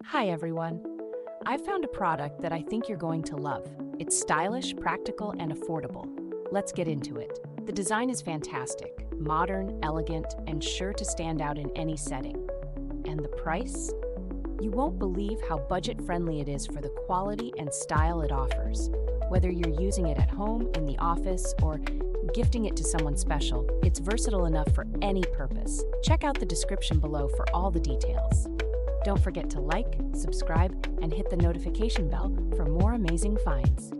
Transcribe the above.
Hi everyone. I've found a product that I think you're going to love. It's stylish, practical, and affordable. Let's get into it. The design is fantastic, modern, elegant, and sure to stand out in any setting. And the price? You won't believe how budget-friendly it is for the quality and style it offers. Whether you're using it at home, in the office, or gifting it to someone special, it's versatile enough for any purpose. Check out the description below for all the details. Don't forget to like, subscribe, and hit the notification bell for more amazing finds.